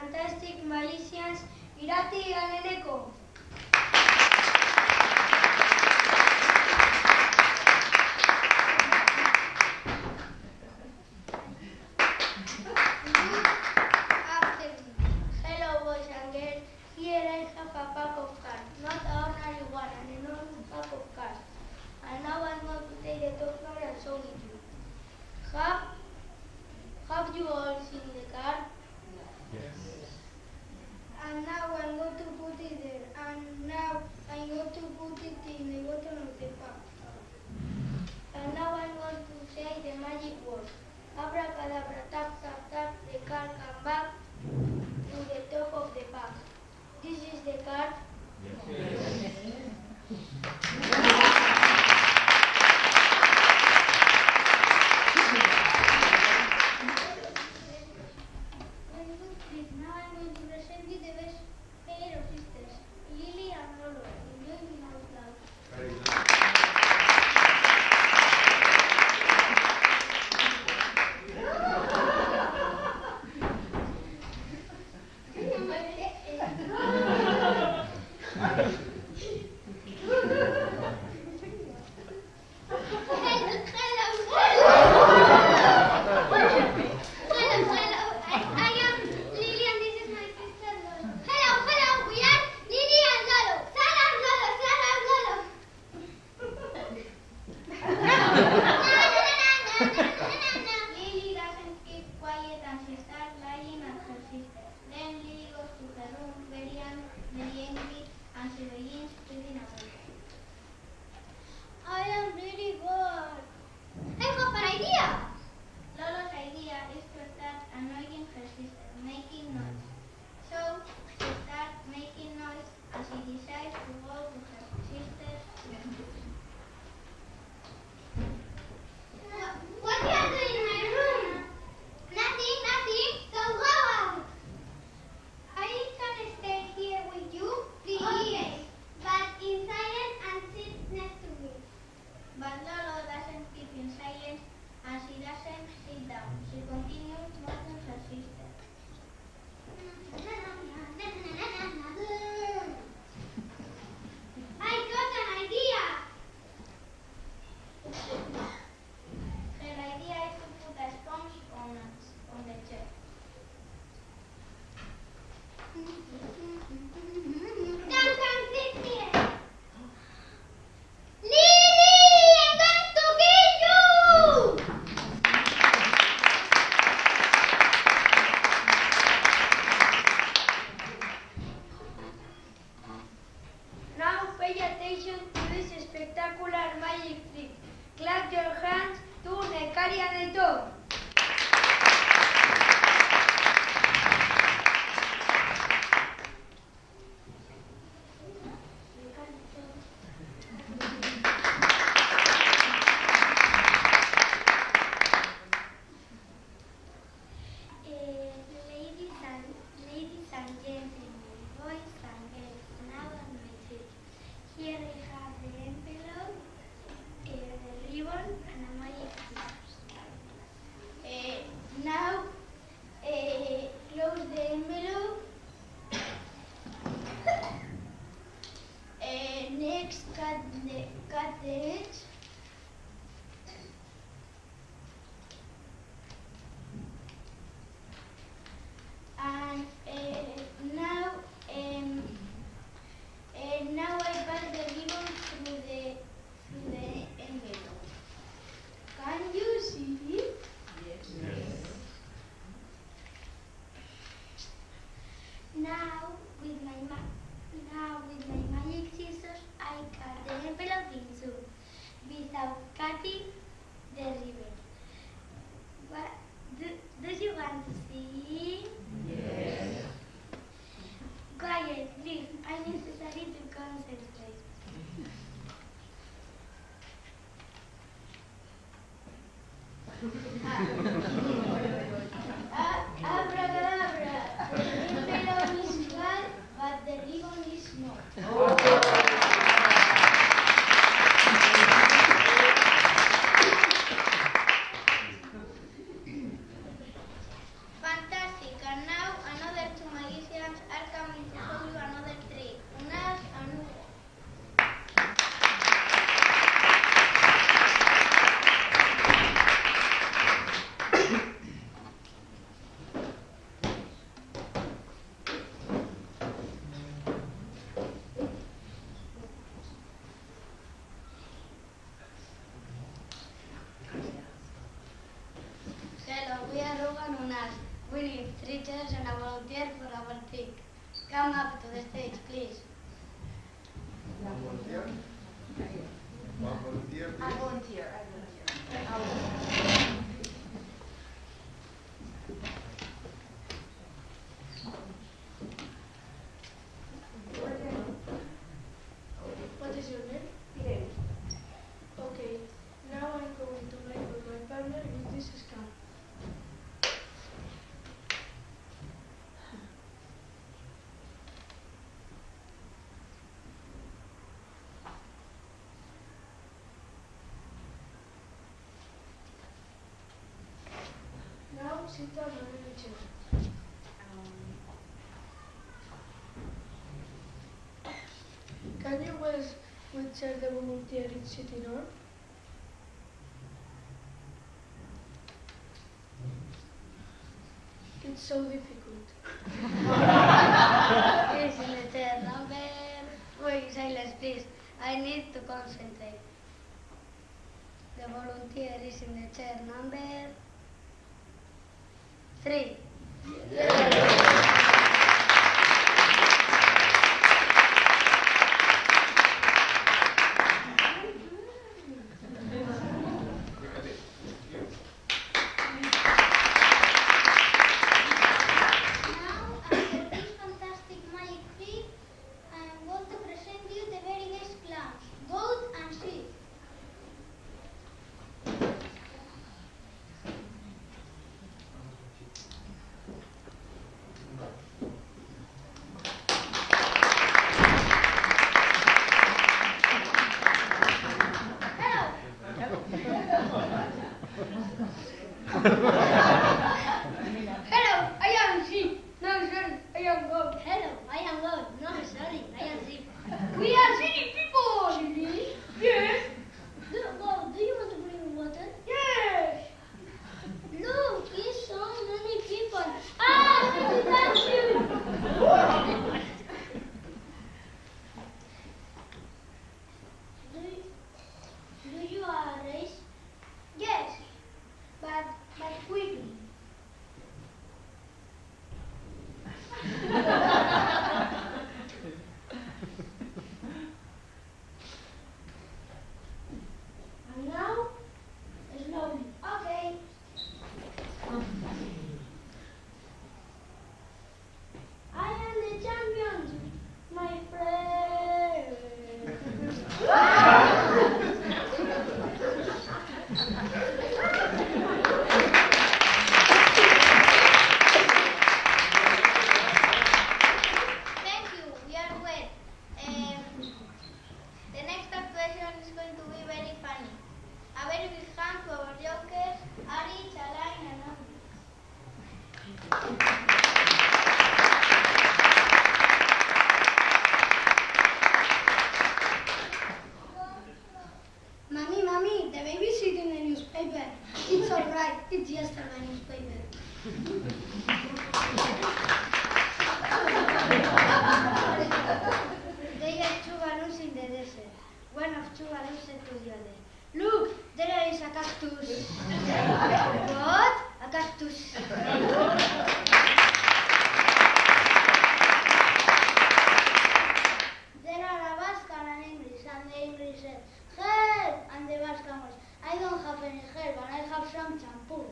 fantastic magicians Irati and Eneko. Hello boys and girls, here I have a pack of cards, not an ordinary one, an enormous pack of cards. And now I'm going to take the top floor and show it to you. Have you all seen the card? Yes. And now I'm going to put it there, and now I'm going to put it in the bottom of the pack. And now I'm going to say the magic word. Abracadabra, tap, tap, tap, the card come back to the top of the pack. This is the card. Yes. Now I'm going to present you the best pair of sisters, Lily and Lolo. Enjoy me out loud. Very good. Lily doesn't keep quiet and she starts lying at her sister. Then Lily goes to her room very angry and she begins feeling away. I am really bored. I have an idea! Lolo's idea is to start annoying her sister, making noise. So she starts making noise and she decides to go to her sister's room. What are you doing in my room? Nothing. So go out. I can stay here with you, please. Okay, but in silence and sit next to me. But Lolo doesn't keep in silence and she doesn't sit down. She continues mocking her sister. I got an idea! Her idea is to put a sponge on the chair. Come, sit here. Lily, I'm going to kill you! Now pay attention to this spectacular magic trick. Clap your hands to Nekari and Aitor. we are organized. We need 3 chairs and a volunteer for our thing. Come up to the stage, please. One volunteer? One volunteer, please. I volunteer. I volunteer. What is your name? Irene. Okay, now I'm going to make with my partner with this scan. Now sit down on any chair. Can you guess which chair the volunteer is sitting on? It's so difficult. Please, in the chair number. Wait, silence, please. I need to concentrate. The volunteer is in the chair number 3. Now, after this fantastic magic trick, I am going to present you the very best clowns, Goat and Sheep. Hello, I am sheep. No, sorry, I am goat. Hello, I am Goat. No, sorry, I am Sheep. We are city people. Really? Yes. Goat, do you want to bring water? Yes. Look, it's so many people. Ah, look at that shoe. Do you race? Yes. But quickly. And now, slowly. Okay. I am the champion, my friend. Thank you. We are well. The next actuation is going to be very funny. A very big hand to our jokers, Ari, Chalain, and Andy. Mommy, the baby is eating the newspaper. It's all right. It's yesterday's newspaper. They are 2 balloons in the desert. One of 2 balloons said to the other, "Look, there is a cactus." What? A cactus. There are a Basque and an English, and the English said, "Help!" And the Basque was, "I don't have any help, but I have some shampoo."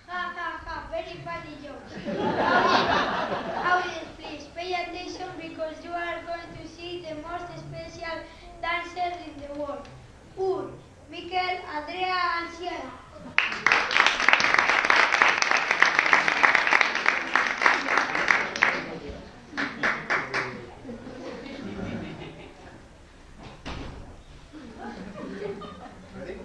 Ha, very funny joke. Audience, please pay attention because you are going to see the most special dancers in the world. Ur, Mikel, Andrea, and Sierra. Ready?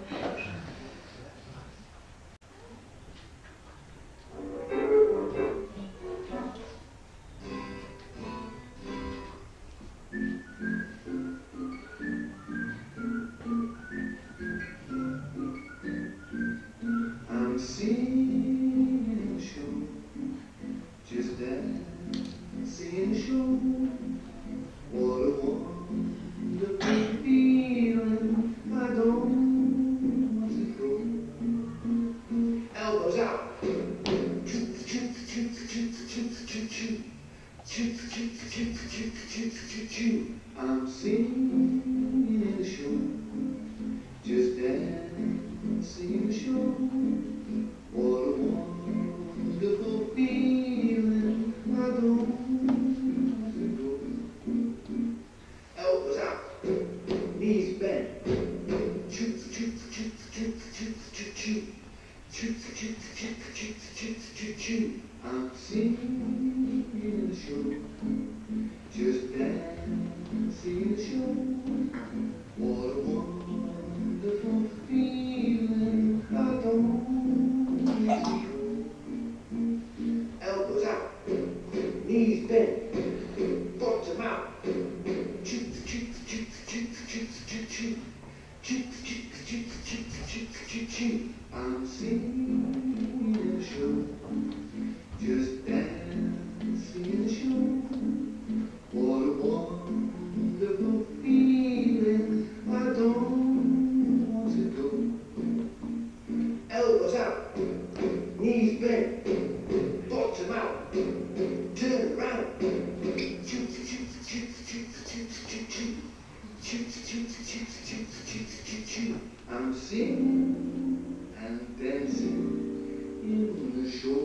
I'm singing in the show, just dancing the show. What a wonderful feeling. I don't need to go. Elbows out, knees bent, bottom out. Choo choo choo choo choo choo choo. Choo choo choo choo choo choo choo. I'm singing in the show, just dancing in the show. What a wonderful feeling. I don't want to go. Elbows out, knees bent, bottom out, turn around. Choo choo choo choo choo choo choo choo. Choo choo choo choo choo choo choo. I'm singing and dancing in the show.